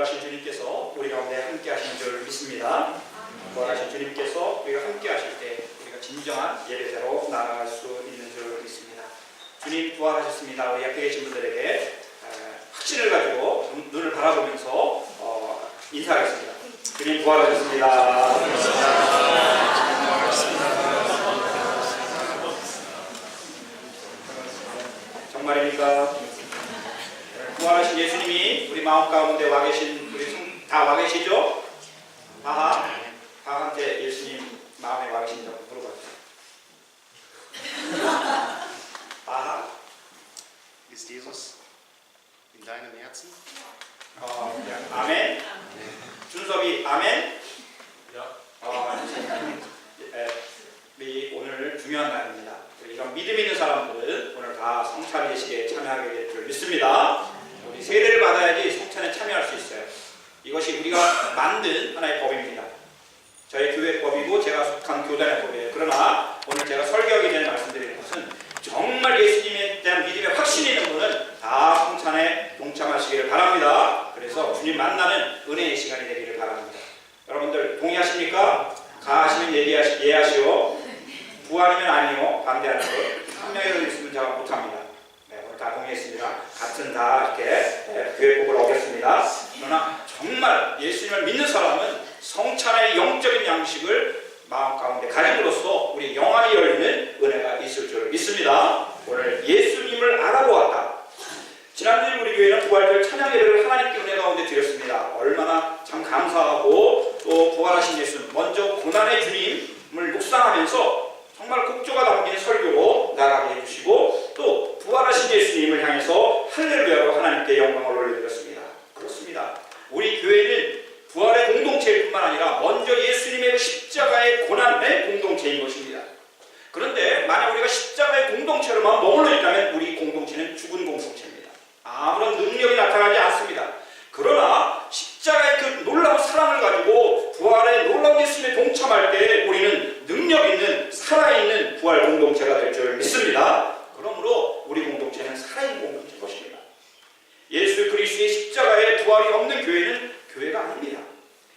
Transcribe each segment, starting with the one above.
부활하신 주님께서 우리 가운데 함께 하시는 줄 믿습니다. 부활하신 주님께서 우리가 함께 하실 때 우리가 진정한 예배자로 나아갈 수 있는 줄 믿습니다. 주님 부활하셨습니다. 우리 옆에 계신 분들에게 확신을 가지고 눈을 바라보면서 인사하겠습니다. 주님 부활하셨습니다. 정말입니까? 부활하신 예수님이 우리 마음 가운데 와 계신 우리 다 와 계시죠? 바하한테 예수님 마음에 와 계신다고 물어봤어요. 바하? Ist Jesus in deinem Herzen? 아멘. 준섭이 아멘. 오늘 중요한 날입니다. 이런 믿음 있는 사람들은 오늘 다 성찬 예식에 참여하게 될 줄 믿습니다. 우리 세례를 받아야지 성찬에 참여할 수 있어요. 이것이 우리가 만든 하나의 법입니다. 저희 교회 법이고 제가 속한 교단의 법이에요. 그러나 오늘 제가 설교하기 전에 말씀드리는 것은 정말 예수님에 대한 믿음의 확신이 있는 분은 다 성찬에 동참하시기를 바랍니다. 그래서 주님 만나는 은혜의 시간이 되기를 바랍니다. 여러분들 동의하십니까? 가하시면 예하시오. 부활이면 아니요. 반대하는 것. 한 명이 있으면 제가 못합니다. 오늘 다 동의했습니다. 같은 다 이렇게 교회법을 어겼습니다. 그러나 정말 예수님을 믿는 사람은 성찬의 영적인 양식을 마음 가운데 가짐으로써 우리 영안이 열리는 은혜가 있을 줄 믿습니다. 오늘 예수님을 알아보았다. 지난주에 우리 교회는 부활절 찬양 예배를 하나님께 은혜 가운데 드렸습니다. 얼마나 참 감사하고 또 부활하신 예수, 먼저 고난의 주님을 묵상하면서 정말 곡조가 담긴 설교로 나가게 해주시고 또 부활하신 예수님을 향해서 할렐루야로 하나님께 영광을 올려드렸습니다. 그렇습니다. 우리 교회는 부활의 공동체일 뿐만 아니라 먼저 예수님의 십자가의 고난의 공동체인 것입니다. 그런데 만약 우리가 십자가의 공동체로만 머물러 있다면 우리 공동체는 죽은 공동체입니다. 아무런 능력이 나타나지 않습니다. 그러나 십자가의 그 놀라운 사랑을 가지고 부활의 놀라운 예수님에 동참할 때 우리는 능력 있는 살아있는 부활 공동체가 될 줄 믿습니다. 그러므로 우리 공동체는 살아있는 공동체인 것입니다. 예수 그리스도의 십자가에 부활이 없는 교회는 교회가 아닙니다.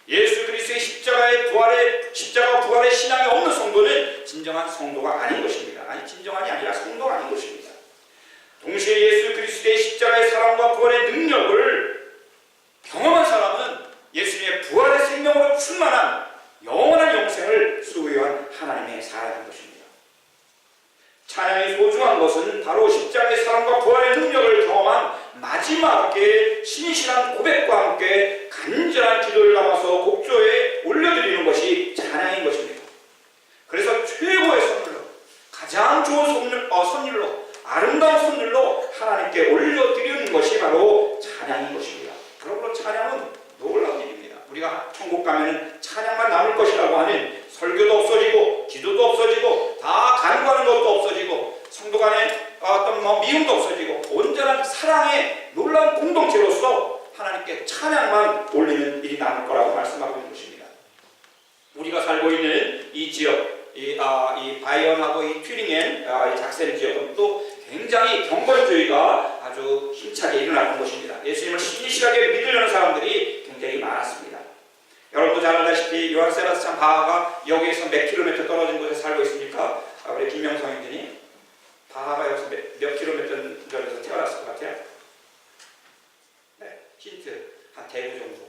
예수 그리스도의 십자가 부활의 신앙이 없는 성도는 진정한 성도가 아닌 것입니다. 진정한이 아니라 성도가 아닌 것입니다. 동시에 예수 그리스도의 십자가의 사랑과 부활의 능력을 경험한 사람은 예수님의 부활의 생명으로 충만한 영원한 영생을 소유한 하나님의 사람인 것입니다. 찬양이 소중한 것은 바로 십자가의 사랑과 부활의 능력을 경험한 마지막 때 신실한 고백과 함께 간절한 기도를 담아서 곡조에 올려드리는 것이 찬양인 것입니다. 그래서 최고의 선물로, 가장 좋은 선율로, 아름다운 선율로 하나님께 올려드리는 것이 바로 찬양인 것입니다. 그러므로 찬양은 놀라운 일입니다. 우리가 천국 가면 찬양만 남을 것이라고 하는 설교도 없어지고 기도도 없어지고 다 간구하는 것도 없어지고 성도 간의 어떤 미움도 없어지고 온전한 사랑의 놀라운 공동체로서 하나님께 찬양만 올리는 일이 남을 거라고 말씀하고 있는 것입니다. 우리가 살고 있는 이 지역, 이 바이언하고 이 튜링엔, 이 작센 지역은 또 굉장히 경건주의가 아주 힘차게 일어났던 것입니다. 예수님을 신실하게 믿으려는 사람들이 굉장히 많았습니다. 여러분도 잘 알다시피 요한 세바스찬 바하가 여기에서 몇 킬로미터 떨어진 곳에 살고 있습니까? 우리 김명성 형님이 바하가 여기서 몇 킬로미터 전에서 태어났을 것 같아요? 네, 힌트. 한 대구 정도.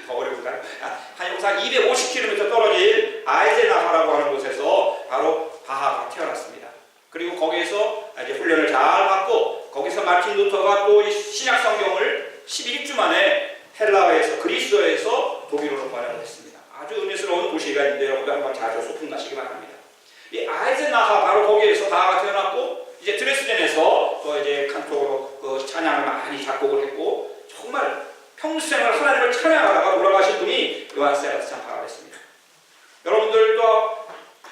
더 어려운가요? 한 여기서 250km 떨어진 아이젠하라고 하는 곳에서 바로 바하가 태어났습니다. 그리고 거기에서 이제 훈련을 잘 받고 거기서 마틴 루터가 또 신약 성경을 11주 만에 헬라어에서 그리스어에서 독일어로 번역을 했습니다. 아주 은혜스러운 도시가 있는데 여러분도 한번 자주 소풍 가시기 바랍니다. 이 아이젠하가 바로 거기에서 바하가 태어났고 이제 드레스덴에서 또 이제 칸토로 그 찬양을 많이 작곡을 했고 정말 평생을 하나님을 찬양하다가 돌아가신 분이 요한 세바스찬 바하가 됐습니다. 여러분들도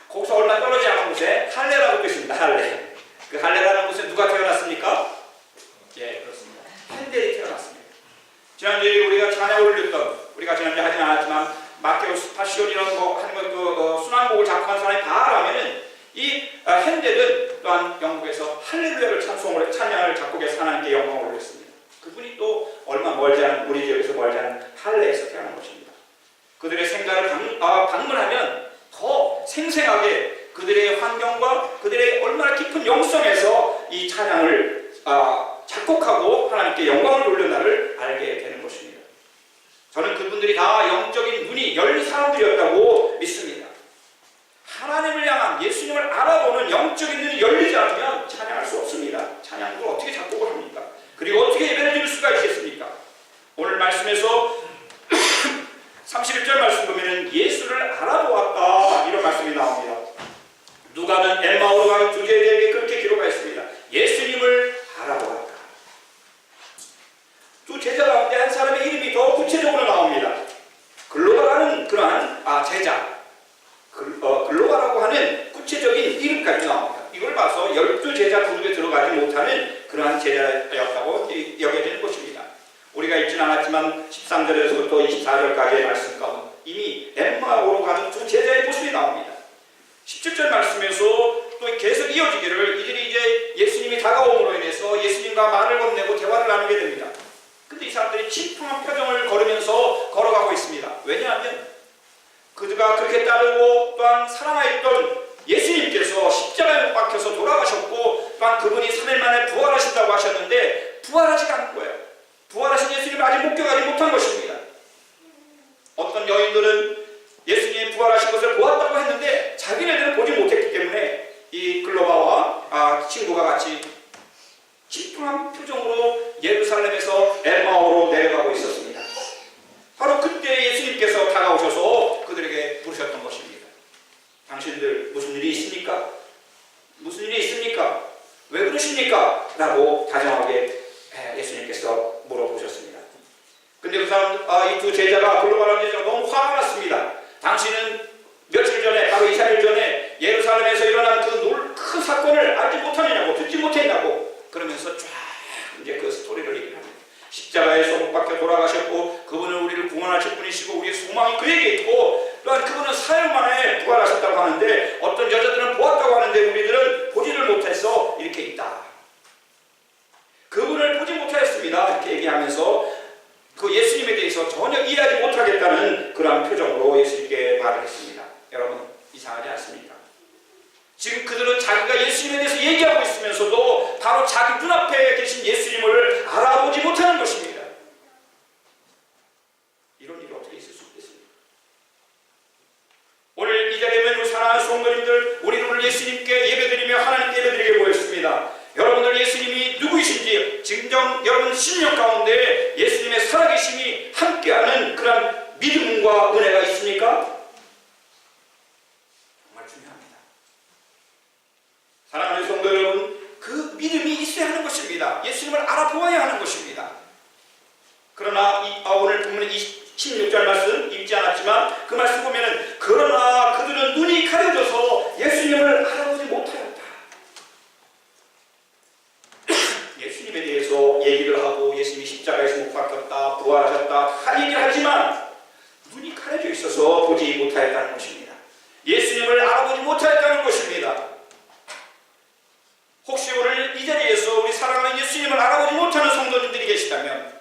거기서 얼마 떨어지지 않은 곳에 할레라고 있습니다. 할레. 그 할레라는 곳에 누가 태어났습니까? 예, 그렇습니다. 핸델이 태어났습니다. 지난주에 우리가 찬양을 올렸던, 우리가 지난주에 하진 않았지만 마테우스 파시온이라는 거 하는 그 순환곡을 작곡한 사람이 바하라면은 이 핸델은 또한 영국에서 할렐루야를 찬양을 작곡해서 하나님께 영광을 올렸습니다. 그분이 또 얼마 멀지 않은 우리 지역에서 멀지 않은 할레에서 태어난 것입니다. 그들의 생가를 방문하면 더 생생하게 그들의 환경과 그들의 얼마나 깊은 영성에서 이 찬양을 작곡하고 하나님께 영광을 돌려나를 알게 되는 것입니다. 저는 그분들이 다 영적인 눈이 열린 사람들이었다고 믿습니다. 하나님을 향한 예수님을 알아보는 영적인 눈이 열리지 않으면 찬양할 수 없습니다. 찬양을 어떻게 작곡을 합니까? 그리고 어떻게 예배를 드릴 수가 있겠습니까? 오늘 말씀에서 31절 말씀 보면 예수를 알아보았다 이런 말씀이 나옵니다. 누가는 엠마오로 가는 두 제자에게 그렇게 기록하였습니다. 예수님을 알아보았다. 두 제자 가운데 한 사람의 이름이 더 구체적으로 나옵니다. 글로바라는 그러한 제자, 글로바라고 하는 구체적인 이름까지 나옵니다. 이걸 봐서 12제자 그룹에 들어가지 못하는 그러한 제자였다고 여겨지는 것입니다. 우리가 읽진 않았지만 13절에서부터 24절까지의 말씀 가운데 이미 엠마오로 가는 두 제자의 모습이 나옵니다. 17절 말씀에서 또 계속 이어지기를 이들이 이제 예수님이 다가옴으로 인해서 예수님과 말을 건네고 대화를 나누게 됩니다. 근데 이 사람들이 침통한 표정을 걸으면서 걸어가고 있습니다. 왜냐하면 그들가 그렇게 따르고 또한 사랑하였던 예수님께서 십자가에 못 박혀서 돌아가셨고 또한 그분이 3일 만에 부활하신다고 하셨는데 부활하지가 않은 거예요. 부활하신 예수님을 아직 목격하지 못한 것입니다. 어떤 여인들은 예수님이 부활하신 것을 보았다고 했는데 자기네들은 보지 못했기 때문에 이 글로바와 친구가 같이 침통한 표정으로 예루살렘에서 엠마오로 내려가고 있었습니다. 바로 그때 예수님께서 다가오셔서 그들에게 부르셨던 것입니다. 당신들 무슨 일이 있습니까? 무슨 일이 있습니까? 왜 그러십니까? 라고 다정하게 예수님께서 물어보셨습니다. 근데 그 사람, 이 두 제자가 글로바라는 제자가 너무 화가 났습니다. 당신은 며칠 전에, 바로 2-3일 전에 예루살렘에서 일어난 그 큰 사건을 알지 못하느냐고, 듣지 못했냐고 그러면서 쫙 이제 그 스토리를 얘기합니다. 십자가에서 못 박혀 돌아가셨고 그분은 우리를 구원하실 분이시고 우리의 소망이 그에게 있고 또한 그분은 4일 만에 부활하셨다고 하는데 어떤 여자들은 보았다고 하는데 우리들은 보지를 못해서 이렇게 있다. 그분을 보지 못하였습니다. 이렇게 얘기하면서 그 예수님에 대해서 전혀 이해하지 못하겠다는 그러한 표정으로 예수님께 말을 했습니다. 여러분 이상하지 않습니까? 지금 그들은 자기가 예수님에 대해서 얘기하고 있으면서도 바로 자기 눈앞에 계신 예수님을 알아보지 못하는 것입니다. 이런 일이 어떻게 있을 수 있겠습니까? 오늘 이 자리에 있는 사랑하는 성도님들, 우리는 오늘 예수님께 예배드리며 하나님께 예배드리게 모였습니다. 여러분들 예수님이 누구이신지 증정 여러분 심령 가운데 예수님의 살아계심이 함께하는 그런 믿음과 은혜가 있습니까? 정말 중요합니다. 사랑하는 성도 여러분, 그 믿음이 있어야 하는 것입니다. 예수님을 알아보아야 하는 것입니다. 그러나 오늘 본문의 16절 말씀 읽지 않았지만 그 말씀 보면은 그러나 그들은 눈이 가려져서 예수님을 알아보지 못하였다. 예수님에 대해서 얘기를 하고 예수님이 십자가에서 못 박혔다, 부활하셨다 다 얘기를 하지만 눈이 가려져 있어서 보지 못하였다는 것입니다. 예수님을 알아보지 못하였다는 것입니다. 혹시 오늘 이 자리에서 우리 사랑하는 예수님을 알아보지 못하는 성도님들이 계시다면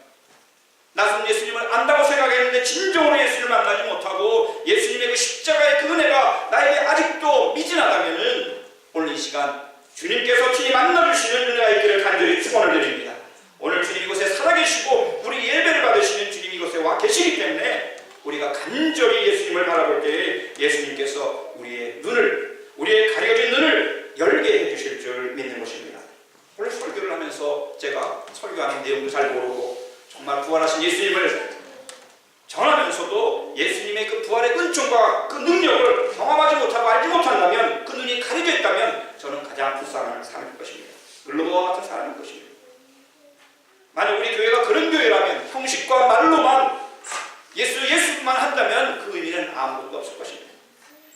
나는 예수님을 안다고 생각했는데 진정으로 예수님을 만나지 못하고 예수님의 그 십자가의 그 은혜가 나에게 아직도 미진하다면 오늘 이 시간 주님께서 친히 만나주시는 은혜가 있기를 간절히 축원을 드립니다. 오늘 주님 이곳에 살아계시고 우리 예배를 받으시는 주님 이곳에 와 계시기 때문에 우리가 간절히 예수님을 바라볼 때 예수님께서 우리의 눈을, 우리의 가려진 눈을 열게 해주실 줄 믿는 것입니다. 오늘 설교를 하면서 제가 설교하는 내용도 잘 모르고 정말 부활하신 예수님을 전하면서도 예수님의 그 부활의 은총과 그 능력을 경험하지 못하고 알지 못한다면 그 눈이 가려져 있다면 저는 가장 불쌍한 사람일 것입니다. 글로바와 같은 사람일 것입니다. 만약 우리 교회가 그런 교회라면 형식과 말로만 예수만 한다면 그 의미는 아무것도 없을 것입니다.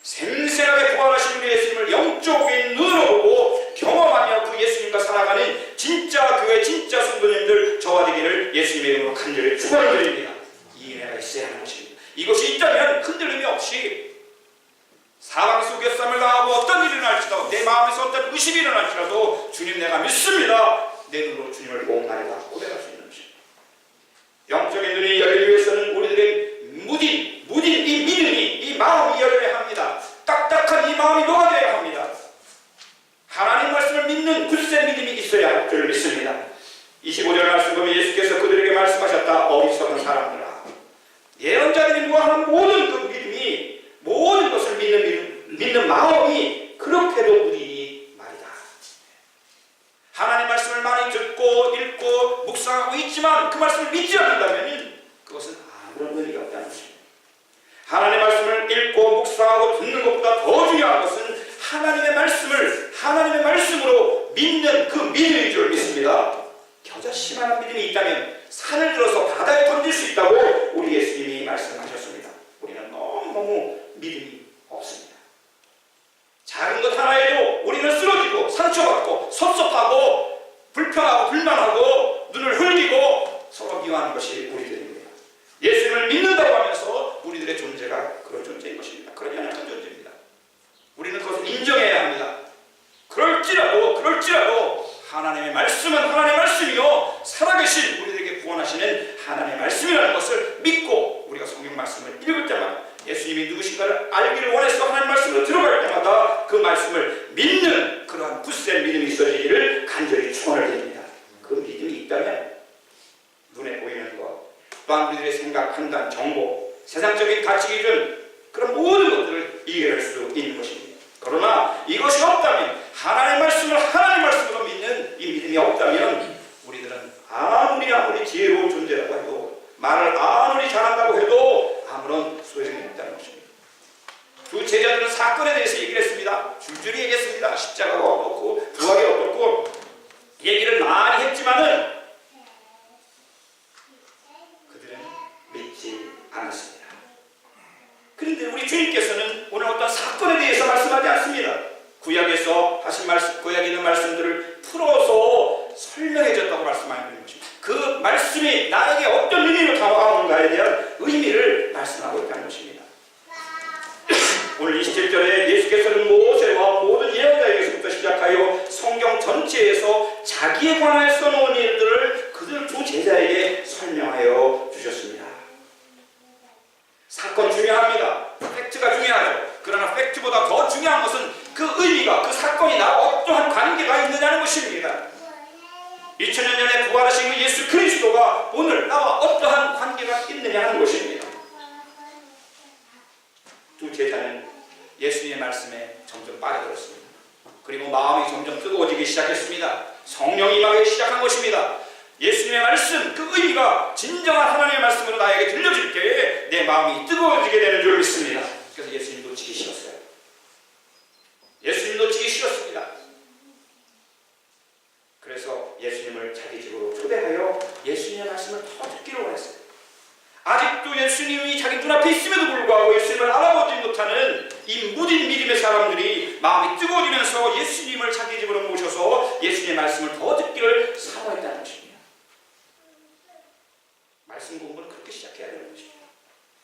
생생하게 부활하신 우리 예수님을 영적인 눈으로 보고 경험하며 그 예수님과 살아가는 진짜 교회, 진짜 성도님들 저와 되기를 예수님의 이름으로 간절히 축원을 드립니다. 이 은혜가 있어야 하는 것입니다. 이것이 있다면 흔들림이 없이 사방 속에 쌈을 당하고 어떤 일이 일어날지라도 내 마음에서 어떤 의심이 일어날지라도 주님 내가 믿습니다. 내 눈으로 주님을 보옵나이다 고백할 수 있는 것입니다. 영적인 눈이 열리기 위해서는 우리들의 무딘 이 믿음이, 이 마음이 열려야 합니다. 딱딱한 이 마음이 녹아져야 합니다. 하나님 말씀을 믿는 굳센 믿음이 있어야 할 줄 믿습니다. 25절 말씀 보면 예수께서 그들에게 말씀하셨다. 어리석은 사람들아, 예언자들이 모아하는 모든 그 믿음이, 모든 것을 믿는 마음이 그렇게도 무딘이 말이다. 하나님 말씀을 많이 듣고 읽고 묵상하고 있지만 그 말씀을 믿지 않는다면 그것은 아무런 의미가 없다는 것입니다. 하나님의 말씀을 읽고 묵상하고 듣는 것보다 더 중요한 것은 하나님의 말씀을 하나님의 말씀으로 믿는 그 믿음인 줄 믿습니다. 겨자씨만한 믿음이 있다면 산을 들어서 바다에 던질 수 있다고 우리 예수님이 말씀하셨습니다. 우리는 너무너무 믿음이 없습니다. 작은 것 하나에도 우리는 쓰러지고 상처받고 섭섭하고 불평하고 불만하고 눈을 흘리고 서로 미워하는 것이 우리들입니다. 예수님을 믿는다고 하면서 우리들의 존재가 그런 존재인 것입니다. 그러지 않은 존재입니다. 우리는 그것을 인정해야 합니다. 그럴지라도 하나님의 말씀은 하나님의 말씀이요 살아계신 우리들에게 구원하시는 하나님의 말씀이라는 것을 믿고 우리가 성경 말씀을 읽을 때마다 예수님이 누구신가를 알기를 원해서 하나님 말씀으로 들어갈 때마다 그 말씀을 믿는 그러한 굳센 믿음이 있어지기를 간절히 축원을 드립니다. 그 믿음이 있다면 눈에 보이는 것 또한 우리들의 생각, 판단, 정보, 세상적인 가치 기준 그런 모든 것들을 이해할 수 있는 것입니다. 그러나 이것이 없다면 하나님의 말씀을 하나님의 말씀으로 믿는 이 믿음이 없다면 우리들은 아무리 지혜로운 존재라고 해도 말을 아무리 잘한다고 해도 아무런 소용이 없다는 것입니다. 두 제자들은 사건에 대해서 얘기를 했습니다. 줄줄이 얘기했습니다. 십자가가 어떻고 부활이 어떻고 얘기를 많이 했지만은 그들은 믿지 않았습니다. 그런데 우리 주님께서는 오늘 어떤 사건에 대해서 말씀하지 않습니다. 구약에서 하신 말씀, 구약에 있는 말씀들을 풀어서 설명해 줬다고 말씀하는 것입니다. 그 말씀이 나에게 어떤 의미로 다가오는가에 대한 의미를 말씀하고 있다는 것입니다. 오늘 27절에 예수께서는 모세와 모든 예언자에게서부터 시작하여 성경 전체에서 자기에 관하여 써놓은 일들을 그들 두 제자에게 설명하여 주셨습니다. 사건 중요합니다. 팩트가 중요하죠. 그러나 팩트보다 더 중요한 것은 그 의미가, 그 사건이 나와 어떠한 관계가 있느냐는 것입니다. 2000년 전에 부활하신 그 예수 그리스도가 오늘 나와 어떠한 관계가 있느냐 하는 것입니다. 두 제자는 예수님의 말씀에 점점 빠져들었습니다. 그리고 마음이 점점 뜨거워지기 시작했습니다. 성령이 임하기 시작한 것입니다. 예수님의 말씀, 그 의미가 진정한 하나님의 말씀으로 나에게 들려질 때에 내 마음이 뜨거워지게 되는 줄 믿습니다. 그래서 예수님 놓치기 싫었어요. 예수님 놓치기 싫었습니다. 그래서 예수님을 자기 집으로 초대하여 예수님의 말씀을 더 듣기를 원했어요. 아직도 예수님이 자기 눈앞에 있음에도 불구하고 예수님을 알아보지 못하는 이 무딘 믿음의 사람들이 마음이 뜨거워지면서 예수님을 자기 집으로 모셔서 예수님의 말씀을 더 듣기를 사모했다는 것입니다. 말씀 공부는 그렇게 시작해야 되는 것입니다.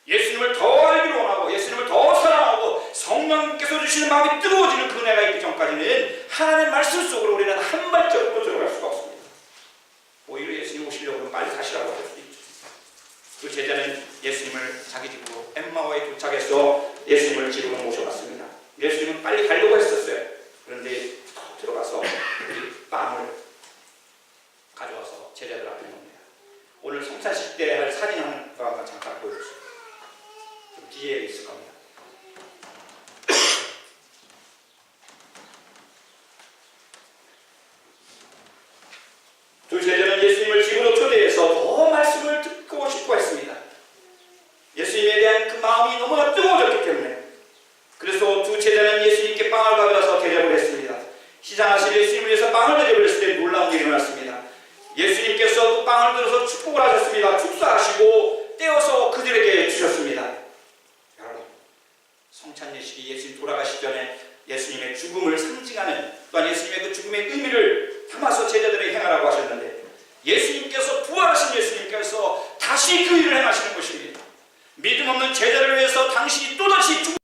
예수님을 더 알기를 원하고 예수님을 더 사랑하고 성령께서 주시는 마음이 뜨거워지는 그 은혜가 있기 전까지는 하나님의 말씀 속으로 우리는 한 발짝도 들어갈 수가 없습니다. 오히려 예수님 오시려고 하면 빨리 가시라고 할 수도 있죠. 그 제자는 예수님을 자기 집으로 엠마오에 도착해서 예수님을 집으로 모셔갔습니다. 예수님은 빨리 가려고 했었어요. 그런데 들어가서 빵을 가져와서 제자들 앞에 놓습니다. 오늘 성찬식 때 할 사진 한 번 잠깐 보여주세요. 좀 뒤에 있을 겁니다. 두 제자는 예수님을 집으로 초대해서 더 말씀을 듣고 싶어 했습니다. 예수님에 대한 그 마음이 너무나 뜨거워졌기 때문에. 그래서 두 제자는 예수님께 빵을 가져와서 대접을 했습니다. 시장하신 예수님을 위해서 빵을 대접을 했을 때 놀라운 일이 일어났습니다. 예수님께서 그 빵을 들어서 축복을 하셨습니다. 축사하시고 떼어서 그들에게 주셨습니다. 여러분, 성찬 예식이 예수님 돌아가시기 전에 예수님의 죽음을 상징하는 또한 예수님의 그 죽음의 의미를 담아서 제자들에게 행하라고 하셨는데 예수님께서 부활하신 예수님께서 다시 그 일을 행하시는 것입니다. 믿음 없는 제자를 위해서 당신이 또다시 죽음을